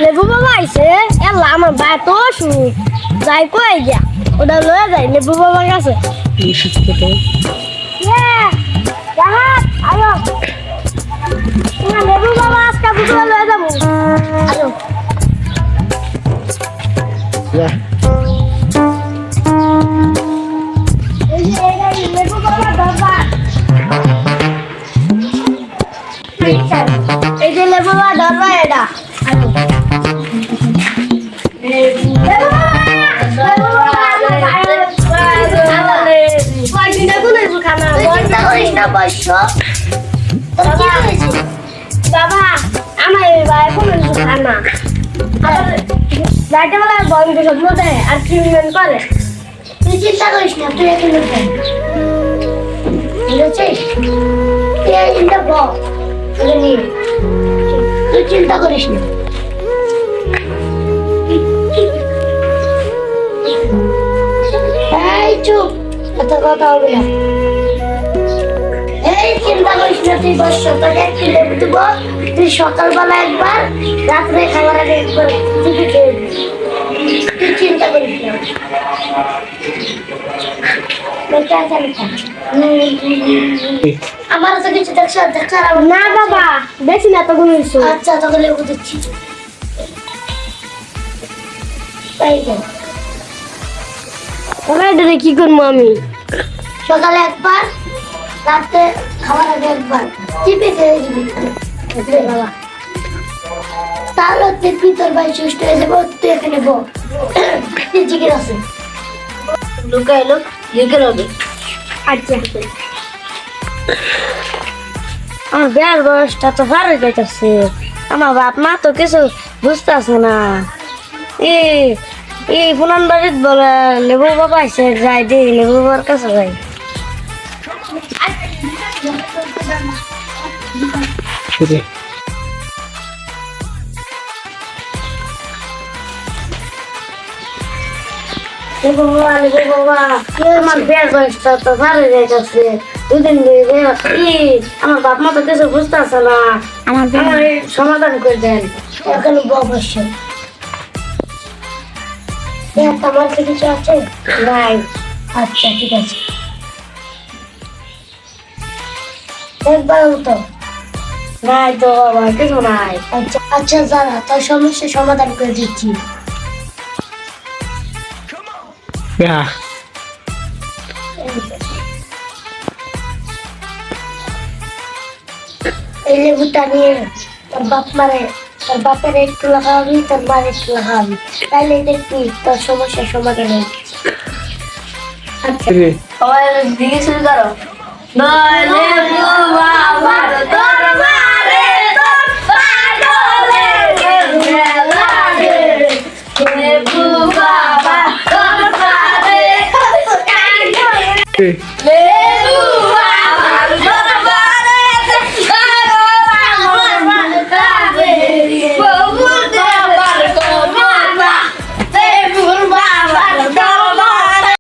লেবু বাবা আইছে এলা আমার ভাই তো যাই কই গিয়া ওটা লয়ে যাই লেবু বাবার কাছে লেবু বাবা আজকে বুঝে লয়ে যাবো আলো লেবু বাবা দরবার এই যে লেবু বাবা দরবার এটা বাবা আমার ভাই কোনো কিছু খায় না রাইতে বেলা বন্ধ স্বপ্ন দেয় আর ট্রিটমেন্ট করে তুই চিন্তা করিস না তুই এখানে বুঝেছিস তুই চিন্তা বল তুই চিন্তা করিস না এই চুপ এত কথা হবে না এই চিন্তা করিস না তুই বস তোকে একটু লেবু দেবো তুই সকালবেলা একবার রাত্রে খাবার আগে একবার টিপে খেয়ে তুই চিন্তা করিস না আমার তো কিছু দেখছ না বাবা দেখি না তো কোনো কিছু আচ্ছা তোকে লেবু দিচ্ছি তাই তো এটা কি করবো আমি সকালে একবার রাতে খাবার আগে একবার চিপে খেয়ে দিবি বাবা তাহলে দেখবি তোর ভাই সুস্থ হয়ে যাবো তুই এখানে চিকেন আছে লুকায় লোক লিখে রবে আচ্ছা আমার বিয়ার বয়সটা তো পার হয়ে যাইতেছে আমার বাপ মা তো কিছু বুঝতেছে না এই পুরান বাড়ির বলে লেবু বাবা আছে যাই দিই লেবু বাবার কাছে যাই আমার বিয়ার বয়সটা তো পার হয়ে যাইতেছে দুদিন আমার বাপ মা তো কিছু বুঝতেছে না আমার সমাধান করে দেন এখন অবশ্যই তোমার কিছু আছে নাই আচ্ছা ঠিক আছে একবার তো নাই তো বাবা কিছু নাই আচ্ছা আচ্ছা যারা তোর সমস্যার সমাধান করে দিচ্ছি এই লেবুটা নিয়ে তোর বাপ মারে তোর বাপের একটু লাগাবি তোর মার একটু লাগাবি তাইলে দেখবি তোর সমস্যার সমাধান হয়ে গেছে আচ্ছা সবাই দিকে শুরু করো লেবু